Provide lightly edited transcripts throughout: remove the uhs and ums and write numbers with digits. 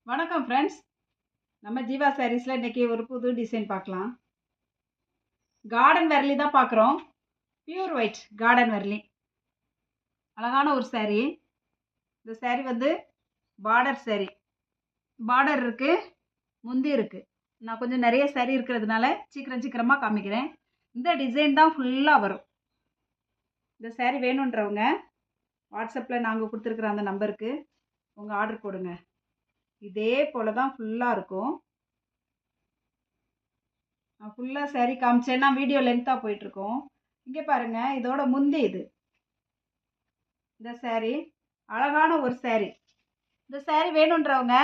வணக்கம் ஃப்ரெண்ட்ஸ். நம்ம ஜீவா சாரீஸில் இன்றைக்கி ஒரு புது டிசைன் பார்க்கலாம். கார்டன் வெர்லி தான் பார்க்குறோம். பியூர் ஒயிட் கார்டன் வெர்லி, அழகான ஒரு saree. இந்த saree வந்து பார்டர் saree. பார்டர் இருக்குது, முந்தி இருக்குது. நான் கொஞ்சம் நிறைய saree இருக்கிறதுனால சீக்கிரமாக காமிக்கிறேன். இந்த டிசைன் தான் ஃபுல்லாக வரும். இந்த saree வேணுன்றவங்க வாட்ஸ்அப்பில் நாங்கள் கொடுத்துருக்குற அந்த நம்பருக்கு உங்கள் ஆர்டர் போடுங்க. இதே போல் தான் ஃபுல்லாக இருக்கும். நான் ஃபுல்லாக saree காமிச்சேன்னா வீடியோ லென்த்தாக போயிட்டுருக்கோம். இங்கே பாருங்கள், இதோட முந்தி இது. இந்த saree அழகான ஒரு saree. இந்த saree வேணுன்றவங்க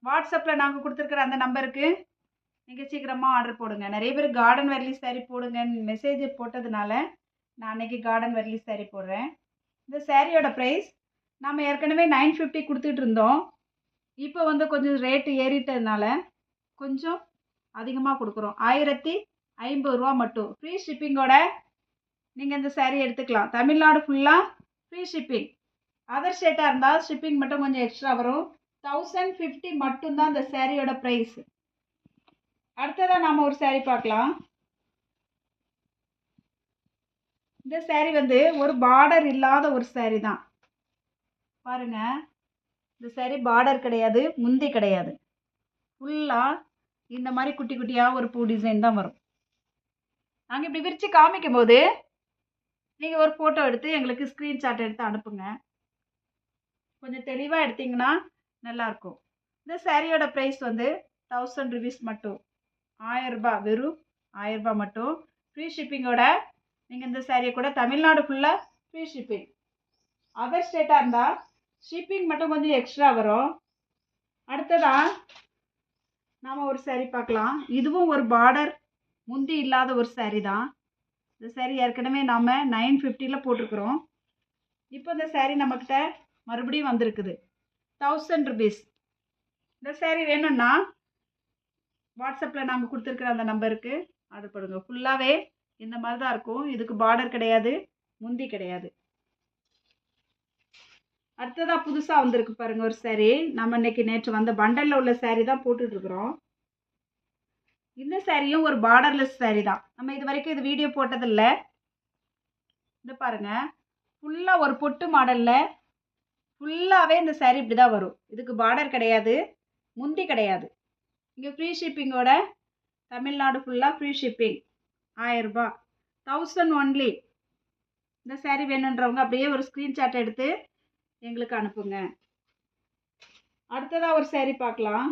வாட்ஸ்அப்பில் நாங்கள் கொடுத்துருக்குற அந்த நம்பருக்கு நீங்கள் சீக்கிரமாக ஆர்டர் போடுங்க. நிறைய பேர் கார்டன் வெர்லி saree போடுங்கன்னு மெசேஜ் போட்டதுனால நான் அன்றைக்கி கார்டன் வெர்லி saree போடுறேன். இந்த சாரியோட ப்ரைஸ் நம்ம ஏற்கனவே 950 கொடுத்துட்டு இருந்தோம். இப்போ வந்து கொஞ்சம் ரேட்டு ஏறிட்டதுனால கொஞ்சம் அதிகமாக கொடுக்குறோம். 1050 ரூபா மட்டும். ஃப்ரீ ஷிப்பிங்கோட நீங்கள் இந்த saree எடுத்துக்கலாம். தமிழ்நாடு ஃபுல்லாக ஃப்ரீ ஷிப்பிங். அதர் ஸ்டேட்டாக இருந்தால் ஷிப்பிங் மட்டும் கொஞ்சம் எக்ஸ்ட்ரா வரும். 1050 மட்டும்தான் இந்த சாரியோட ப்ரைஸ். அடுத்ததாக நாம் ஒரு saree பார்க்கலாம். இந்த saree வந்து ஒரு பார்டர் இல்லாத ஒரு saree தான். பாருங்க, இந்த saree பார்டர் கிடையாது, முந்தி கிடையாது. ஃபுல்லாக இந்த மாதிரி குட்டி குட்டியாக ஒரு பூ டிசைன் தான் வரும். நாங்கள் இப்படி விரித்து காமிக்கும் போது நீங்கள் ஒரு ஃபோட்டோ எடுத்து எங்களுக்கு ஸ்க்ரீன்ஷாட் எடுத்து அனுப்புங்க. கொஞ்சம் தெளிவாக எடுத்திங்கன்னா நல்லாயிருக்கும். இந்த சாரியோட ப்ரைஸ் வந்து 1000 ருபீஸ் மட்டும். 1000 ரூபாய், வெறும் 1000 ரூபாய் மட்டும். ஃப்ரீ ஷிப்பிங்கோட நீங்கள் இந்த சாரியை கூட தமிழ்நாடு ஃபுல்லாக ஃப்ரீ ஷிப்பிங். அதர் ஸ்டேட்டாக இருந்தால் ஷிப்பிங் மட்டும் கொஞ்சம் எக்ஸ்ட்ரா வரும். அடுத்ததாக நாம் ஒரு saree பார்க்கலாம். இதுவும் ஒரு பார்டர் முந்தி இல்லாத ஒரு saree தான். இந்த saree ஏற்கனவே நாம் 950 போட்டிருக்கிறோம். இப்போ இந்த saree நம்மக்கிட்ட மறுபடியும் வந்திருக்குது. 1000 ருபீஸ். இந்த saree வேணும்னா வாட்ஸ்அப்பில் நாங்கள் கொடுத்துருக்குற அந்த நம்பருக்கு ஆர்டர் பண்ணுங்க. ஃபுல்லாகவே இந்த மாதிரி தான் இருக்கும். இதுக்கு பார்டர் கிடையாது, முந்தி கிடையாது. அடுத்ததாக புதுசாக வந்திருக்கு பாருங்கள் ஒரு saree. நம்ம இன்னைக்கு நேற்று வந்த பண்டலில் உள்ள saree தான் போட்டுட்ருக்குறோம். இந்த சாரியும் ஒரு பார்டர்லெஸ் saree தான். நம்ம இது வரைக்கும் இது வீடியோ போட்டதில்லை. இந்த பாருங்கள், ஃபுல்லாக ஒரு பொட்டு மாடலில் ஃபுல்லாகவே இந்த saree இப்படி தான் வரும். இதுக்கு பார்டர் கிடையாது, முந்தி கிடையாது. இங்கே ஃப்ரீ ஷிப்பிங்கோட தமிழ்நாடு ஃபுல்லாக ஃப்ரீ ஷிப்பிங். 1000 ரூபாய், 1000 ஒன்லி. இந்த saree வேணுன்றவங்க அப்படியே ஒரு ஸ்க்ரீன்ஷாட் எடுத்து எங்களுக்கு அனுப்புங்க. அடுத்ததாக ஒரு saree பார்க்கலாம்.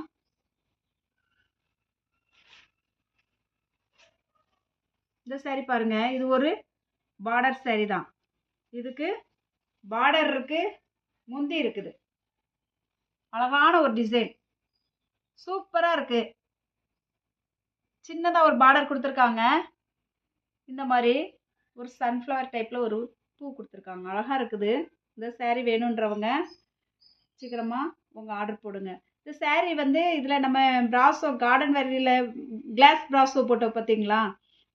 இந்த saree பாருங்க, இது ஒரு பார்டர் saree தான். இதுக்கு பார்டர் இருக்கு, முந்தி இருக்குது. அழகான ஒரு டிசைன், சூப்பராக இருக்கு. சின்னதாக ஒரு பார்டர் கொடுத்துருக்காங்க. இந்த மாதிரி ஒரு சன்ஃப்ளவர் டைப்பில் ஒரு பூ கொடுத்துருக்காங்க. அழகாக இருக்குது. இந்த saree வேணுன்றவங்க சீக்கிரமாக உங்கள் ஆர்டர் போடுங்க. இந்த saree வந்து இதில் நம்ம ப்ராஸோ கார்டன் வெர்லியில் கிளாஸ் ப்ராஸோ போட்டோம் பார்த்தீங்களா,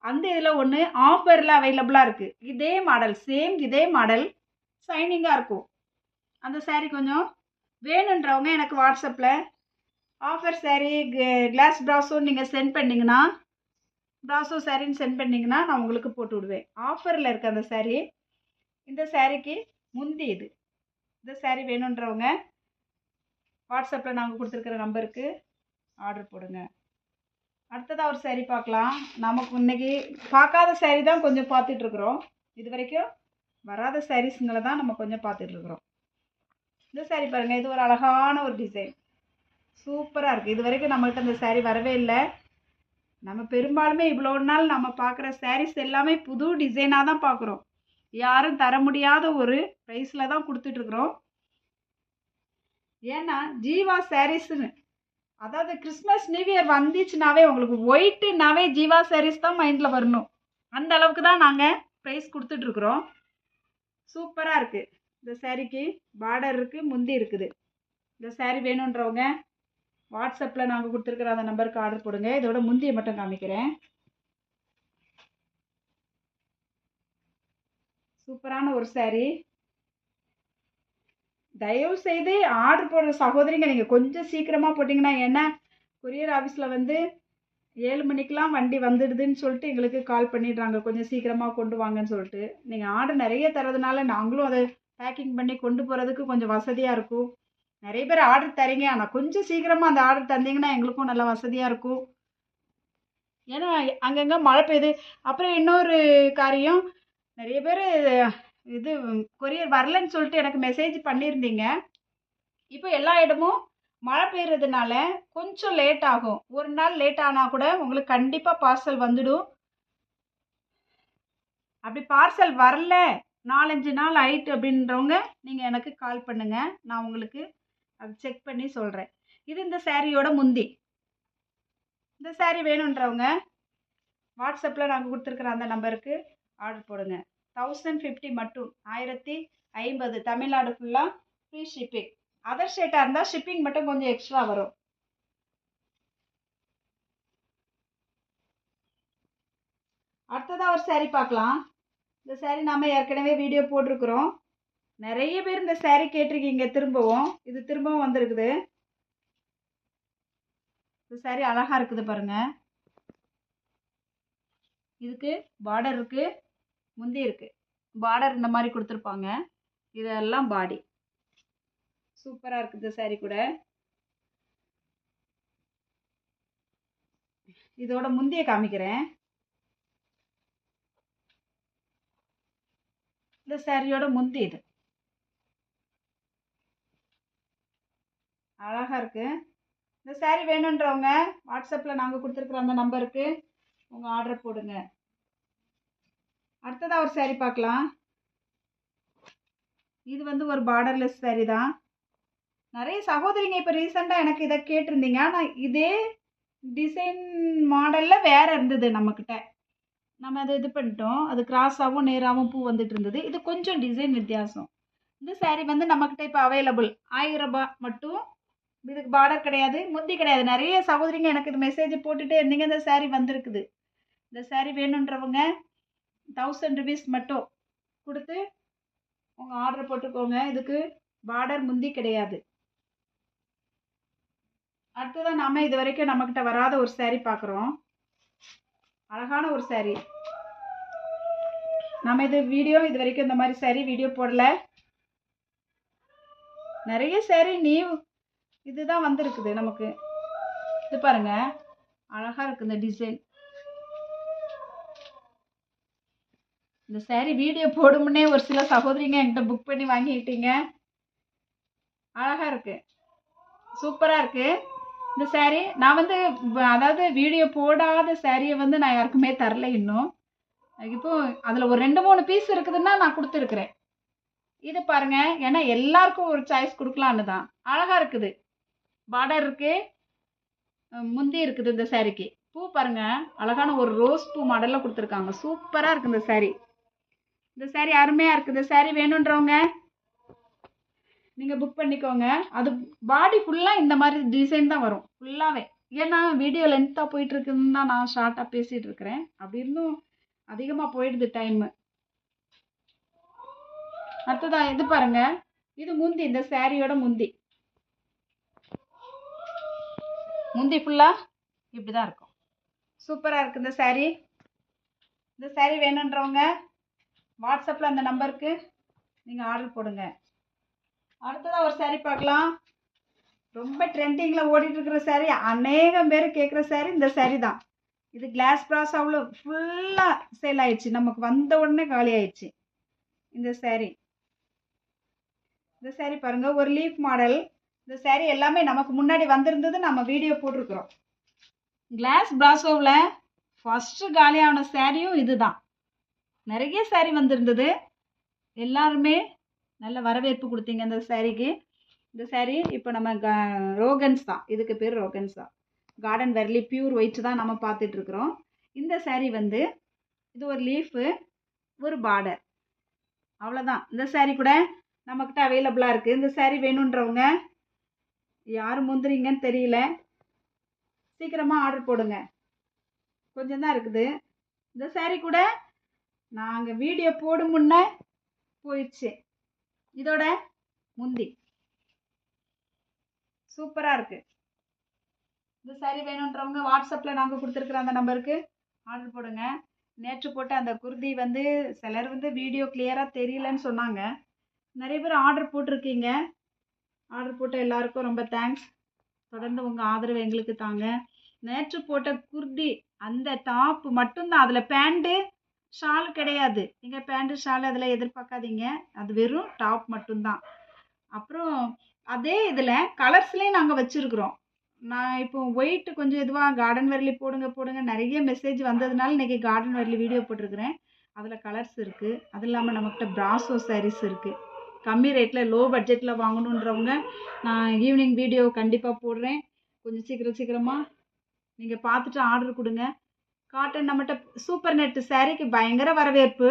அந்த இதில் ஒன்று ஆஃபரில் அவைலபிளாக இருக்குது. இதே மாடல், சேம் இதே மாடல், ஷைனிங்காக இருக்கும். அந்த saree கொஞ்சம் வேணுன்றவங்க எனக்கு வாட்ஸ்அப்பில் ஆஃபர் saree கிளாஸ் ப்ராஸோ நீங்கள் சென்ட் பண்ணிங்கன்னா, ப்ராஸோ சாரின்னு சென்ட் பண்ணிங்கன்னா நான் உங்களுக்கு போட்டு விடுவேன். ஆஃபரில் இருக்க அந்த saree. இந்த சாரிக்கு முந்தி இது. இந்த saree வேணுன்றவங்க வாட்ஸ்அப்பில் நாங்கள் கொடுத்துருக்குற நம்பருக்கு ஆர்டர் போடுங்க. அடுத்ததாக ஒரு saree பார்க்கலாம். நமக்கு இன்றைக்கி பார்க்காத saree தான் கொஞ்சம் பார்த்துட்ருக்குறோம். இது வரைக்கும் வராத சாரீஸுங்களை தான் நம்ம கொஞ்சம் பார்த்துட்ருக்குறோம். இந்த saree பாருங்கள், இது ஒரு அழகான ஒரு டிசைன், சூப்பராக இருக்குது. இது வரைக்கும் நம்மகிட்ட இந்த saree வரவே இல்லை. நம்ம பெரும்பாலுமே இவ்வளோ நாள் நம்ம பார்க்குற sarees எல்லாமே புது டிசைனாக தான் பார்க்குறோம். யாரும் தர முடியாத ஒரு ப்ரைஸில் தான் கொடுத்துட்ருக்குறோம். ஏன்னா ஜீவா சாரீஸ்ன்னு, அதாவது கிறிஸ்மஸ் நியூ இயர் வந்துச்சுனாவே உங்களுக்கு ஒயிட்டுனாவே ஜீவா சாரீஸ் தான் மைண்டில் வரணும். அந்த அளவுக்கு தான் நாங்கள் ப்ரைஸ் கொடுத்துட்ருக்குறோம். சூப்பராக இருக்குது. இந்த சாரீக்கு பார்டர் இருக்குது, முந்தி இருக்குது. இந்த saree வேணுன்றவங்க வாட்ஸ்அப்பில் நாங்கள் கொடுத்துருக்குற அந்த நம்பருக்கு ஆர்டர் போடுங்க. இதோட முந்தியை மட்டும் காமிக்கிறேன். சூப்பரான ஒரு saree. தயவு செய்து ஆர்டர் போடுற சகோதரிங்க நீங்கள் கொஞ்சம் சீக்கிரமாக போட்டிங்கன்னா, ஏன்னா கொரியர் ஆஃபீஸில் வந்து 7 மணிக்கெலாம் வண்டி வந்துடுதுன்னு சொல்லிட்டு எங்களுக்கு கால் பண்ணிடுறாங்க, கொஞ்சம் சீக்கிரமாக கொண்டு வாங்கன்னு சொல்லிட்டு. நீங்கள் ஆர்டர் நிறைய தரதுனால நாங்களும் அதை பேக்கிங் பண்ணி கொண்டு போகிறதுக்கு கொஞ்சம் வசதியாக இருக்கும். நிறைய பேர் ஆர்டர் தரீங்க, ஆனால் கொஞ்சம் சீக்கிரமாக அந்த ஆர்டர் தந்தீங்கன்னா எங்களுக்கும் நல்லா வசதியாக இருக்கும். ஏன்னா அங்கங்கே மழை பெய்யுது. அப்புறம் இன்னொரு காரியம், நிறைய பேர் இது கொரியர் வரலன்னு சொல்லிட்டு எனக்கு மெசேஜ் பண்ணியிருந்தீங்க. இப்போ எல்லா இடமும் மழை பெய்யறதுனால கொஞ்சம் லேட் ஆகும். ஒரு நாள் லேட் ஆனால் கூட உங்களுக்கு கண்டிப்பாக பார்சல் வந்துடும். அப்படி பார்சல் வரல, 4-5 நாள் ஆயிட்டு அப்படின்றவங்க நீங்கள் எனக்கு கால் பண்ணுங்க, நான் உங்களுக்கு அது செக் பண்ணி சொல்கிறேன். இது இந்த சாரியோட முந்தி. இந்த சாரி வேணுன்றவங்க வாட்ஸ்அப்பில் நாங்கள் கொடுத்துருக்குற அந்த நம்பருக்கு ஆர்டர் போடுங்க. 1050 மட்டும், 1050 தமிழ்நாடு ஃபுல்லாக ஃப்ரீ ஷிப்பிங். அதர் ஸ்டேட்டாக இருந்தால் ஷிப்பிங் மட்டும் கொஞ்சம் எக்ஸ்ட்ரா வரும். அடுத்ததாக ஒரு சாரி பார்க்கலாம். இந்த சாரி நாம் ஏற்கனவே வீடியோ போட்டிருக்கிறோம். நிறைய பேர் இந்த சாரி கேட்டிருக்கீங்க. திரும்பவும் இது திரும்பவும் வந்திருக்குது. இந்த சாரி அழகாக இருக்குது பாருங்க. இதுக்கு பார்டர் இருக்குது, முந்தி இருக்குது. பார்டர் இந்த மாதிரி கொடுத்துருப்பாங்க. இதெல்லாம் பாடி. சூப்பராக இருக்குது இந்த சாரி கூட. இதோட முந்தியை காமிக்கிறேன். இந்த சாரியோட முந்தி இது அழகாக இருக்குது. இந்த சாரி வேணுன்றவங்க வாட்ஸ்அப்பில் நாங்கள் கொடுத்துருக்குற அந்த நம்பருக்கு உங்கள் ஆர்டர் போடுங்க. அடுத்ததாக ஒரு சாரி பார்க்கலாம். இது வந்து ஒரு பார்டர்லெஸ் சாரி தான். நிறைய சகோதரிங்க இப்போ ரீசெண்டாக எனக்கு இதை கேட்டிருந்தீங்க. ஆனால் இதே டிசைன் மாடலில் வேறு இருந்தது நம்மக்கிட்ட. நம்ம அதை இது பண்ணிட்டோம். அது கிராஸாகவும் நேராகவும் பூ வந்துட்டு இருந்தது. இது கொஞ்சம் டிசைன் வித்தியாசம். இந்த சாரி வந்து நம்மக்கிட்ட இப்போ அவைலபிள் 1000 ரூபாய் மட்டும். இதுக்கு பார்டர் கிடையாது, முந்தி கிடையாது. நிறைய சகோதரிங்க எனக்கு இது மெசேஜ் போட்டுகிட்டே இருந்தீங்க. இந்த சாரி வந்திருக்குது. இந்த சாரி வேணுன்றவங்க 1000 rupees மட்டும் கொடுத்து உங்கள் ஆர்டர் போட்டுக்கோங்க. இதுக்கு பார்டர் முந்தி கிடையாது. அடுத்ததான் நாம் இது வரைக்கும் நம்மக்கிட்ட வராத ஒரு சாரி பார்க்குறோம். அழகான ஒரு சாரி. நம்ம இது வரைக்கும் இந்த மாதிரி சாரி வீடியோ போடல. நிறைய சாரி நியூ இதுதான் வந்திருக்குது நமக்கு. இது பாருங்க, அழகா இருக்கு இந்த டிசைன். இந்த சாரி வீடியோ போடுமுன்னே ஒரு சில சகோதரிங்க என்கிட்ட புக் பண்ணி வாங்கிக்கிட்டீங்க. அழகா இருக்கு, சூப்பரா இருக்கு இந்த சாரி. நான் வந்து அதாவது வீடியோ போடாத சாரியை வந்து நான் யாருக்குமே தரல இன்னும். இப்போ அதில் ஒரு 2-3 பீஸ் இருக்குதுன்னா நான் கொடுத்துருக்குறேன். இது பாருங்க, ஏன்னா எல்லாருக்கும் ஒரு சாய்ஸ் கொடுக்கலான்னு தான். அழகா இருக்குது, பார்டர் இருக்கு, முந்தி இருக்குது. இந்த சாரிக்கு பூ பாருங்க, அழகான ஒரு ரோஸ் பூ மாடலில் கொடுத்துருக்காங்க. சூப்பராக இருக்குது இந்த சாரி. இந்த சாரி அருமையாக இருக்குது. இந்த சாரி வேணுன்றவங்க நீங்கள் புக் பண்ணிக்கோங்க. அது பாடி ஃபுல்லாக இந்த மாதிரி டிசைன் தான் வரும் ஃபுல்லாகவே. ஏன்னா வீடியோ லென்த்தாக போயிட்டுருக்குன்னு தான் நான் ஷார்ட்டாக பேசிகிட்டு இருக்கிறேன். அப்படி இருந்தும் அதிகமாக போயிடுது டைமு. அடுத்ததான் இது பாருங்க, இது முந்தி. இந்த சாரியோட முந்தி ஃபுல்லாக இப்படி தான் இருக்கும். சூப்பராக இருக்குது இந்த சாரி. இந்த சாரி வேணுன்றவங்க வாட்ஸ்அப்பில் அந்த நம்பருக்கு நீங்கள் ஆர்டர் போடுங்க. அடுத்ததாக ஒரு சாரி பார்க்கலாம். ரொம்ப ட்ரெண்டிங்கில் ஓடிட்டுருக்கிற சாரி, அநேகம் பேர் கேட்குற சாரி இந்த சாரி தான். இது கிளாஸ் ப்ராஸ் அவ்வளோ ஃபுல்லாக சேல் ஆயிடுச்சு. நமக்கு வந்த உடனே காலி ஆயிடுச்சு இந்த சாரி. இந்த சாரி பாருங்கள், ஒரு லீஃப் மாடல். இந்த சாரி எல்லாமே நமக்கு முன்னாடி வந்திருந்தது, நம்ம வீடியோ போட்டிருக்கிறோம். கிளாஸ் பிராசோவில் ஃபஸ்ட்டு காலியான சாரியும் இது தான். நிறைய சாரி வந்திருந்தது, எல்லாருமே நல்ல வரவேற்பு கொடுத்தீங்க இந்த சாரிக்கு. இந்த சாரி இப்போ நம்ம ரோகன்ஸ் தான், இதுக்கு பேர் ரோகன்ஸ் தான். கார்டன் வெர்லி பியூர் ஒயிட் தான் நம்ம பார்த்துட்ருக்குறோம். இந்த சாரி வந்து இது ஒரு லீஃபு, ஒரு பார்டர், அவ்வளோதான். இந்த சாரி கூட நம்மக்கிட்ட அவைலபிளாக இருக்குது. இந்த சாரி வேணுன்றவங்க யார் முந்துறீங்கன்னு தெரியல, சீக்கிரமாக ஆர்டர் போடுங்க. கொஞ்சம் தான் இருக்குது. இந்த சாரி கூட நாங்கள் வீடியோ போடும் முன்னே போயிடுச்சு. இதோட முந்தி சூப்பராக இருக்குது. இந்த saree வேணுன்றவங்க வாட்ஸ்அப்பில் நாங்கள் கொடுத்துருக்குற அந்த நம்பருக்கு ஆர்டர் போடுங்க. நேற்று போட்ட அந்த குர்தி வந்து சிலர் வந்து வீடியோ கிளியராக தெரியலன்னு சொன்னாங்க. நிறைய பேர் ஆர்டர் போட்டிருக்கீங்க. ஆர்டர் போட்ட எல்லாருக்கும் ரொம்ப தேங்க்ஸ். தொடர்ந்து உங்கள் ஆதரவு எங்களுக்கு தாங்க. நேற்று போட்ட குர்தி அந்த டாப் மட்டும்தான், அதில் பேண்ட்டு ஷால் கிடையாது. நீங்கள் பேண்ட்டு ஷால் அதில் எதிர்பார்க்காதீங்க. அது வெறும் டாப் மட்டும்தான். அப்புறம் அதே இதில் கலர்ஸ்லேயும் நாங்கள் வச்சுருக்குறோம். நான் இப்போ ஒயிட் கொஞ்சம் இதுவாக கார்டன் வெர்லி போடுங்க போடுங்க நிறைய மெசேஜ் வந்ததுனால இன்றைக்கி கார்டன் வெர்லி வீடியோ போட்டிருக்கிறேன். அதில் கலர்ஸ் இருக்குது. அது இல்லாமல் நம்மகிட்ட பிராசோ சாரீஸ் இருக்குது. கம்மி ரேட்டில் லோ பட்ஜெட்டில் வாங்கணுன்றவங்க நான் ஈவினிங் வீடியோ கண்டிப்பாக போடுறேன். கொஞ்சம் சீக்கிரமாக நீங்கள் பார்த்துட்டு ஆர்டர் கொடுங்க. காட்டன் நம்மகிட்ட சூப்பர் நெட் சாரீக்கு பயங்கர வரவேற்பு.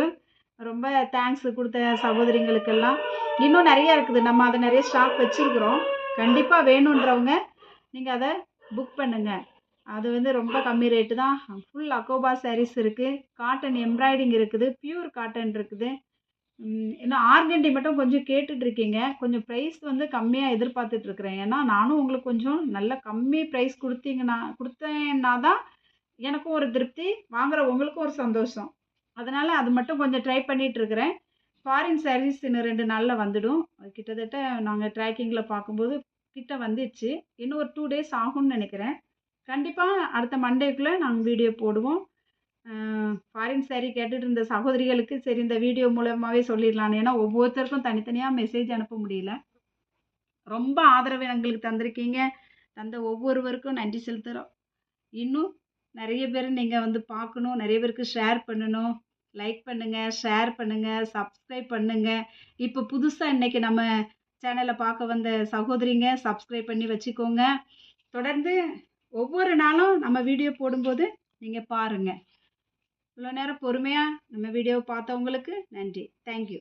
ரொம்ப தேங்க்ஸ் கொடுத்த சகோதரிங்களுக்கெல்லாம். இன்னும் நிறைய இருக்குது. நம்ம அதை நிறைய ஸ்டாக் வச்சுருக்குறோம். கண்டிப்பாக வேணுன்றவங்க நீங்கள் அதை புக் பண்ணுங்கள். அது வந்து ரொம்ப கம்மி ரேட்டு தான். ஃபுல் அக்கோபா சாரீஸ் இருக்குது. காட்டன் எம்ப்ராய்டிங் இருக்குது. பியூர் காட்டன் இருக்குது. இன்னும் ஆர்கண்டி மட்டும் கொஞ்சம் கேட்டுட்ருக்கீங்க. கொஞ்சம் ப்ரைஸ் வந்து கம்மியாக எதிர்பார்த்துட்ருக்குறேன். ஏன்னா நானும் உங்களுக்கு கொஞ்சம் நல்ல கம்மி ப்ரைஸ் கொடுத்தேன்னா தான் எனக்கும் ஒரு திருப்தி, வாங்குற உங்களுக்கும் ஒரு சந்தோஷம். அதனால் அது மட்டும் கொஞ்சம் ட்ரை பண்ணிகிட்ருக்கிறேன். ஃபாரின் சாரீஸ் இன்னும் 2 நாளில் வந்துடும். அது கிட்டத்தட்ட நாங்கள் ட்ராக்கிங்கில் பார்க்கும்போது கிட்ட வந்துடுச்சு. இன்னும் ஒரு 2 டேஸ் ஆகும்னு நினைக்கிறேன். கண்டிப்பாக அடுத்த மண்டேக்குள்ளே நாங்கள் வீடியோ போடுவோம். ஃபாரின் சாரீ கேட்டுட்டு இருந்த சகோதரிகளுக்கு சரி இந்த வீடியோ மூலமாகவே சொல்லிடலான்னு. ஏன்னா ஒவ்வொருத்தருக்கும் தனித்தனியாக மெசேஜ் அனுப்ப முடியல. ரொம்ப ஆதரவு எங்களுக்கு தந்திருக்கீங்க. தந்த ஒவ்வொருவருக்கும் நன்றி செலுத்துகிறோம். இன்னும் நிறைய பேர் நீங்கள் வந்து பார்க்கணும். நிறைய பேருக்கு ஷேர் பண்ணணும். லைக் பண்ணுங்கள், ஷேர் பண்ணுங்கள், சப்ஸ்கிரைப் பண்ணுங்கள். இப்போ புதுசாக இன்றைக்கி நம்ம சேனலை பார்க்க வந்த சகோதரிங்க சப்ஸ்கிரைப் பண்ணி வச்சுக்கோங்க. தொடர்ந்து ஒவ்வொரு நாளும் நம்ம வீடியோ போடும்போது நீங்கள் பாருங்கள். இவ்வளோ நேரம் பொறுமையாக நம்ம வீடியோவை பார்த்தவங்களுக்கு நன்றி. தேங்க்யூ.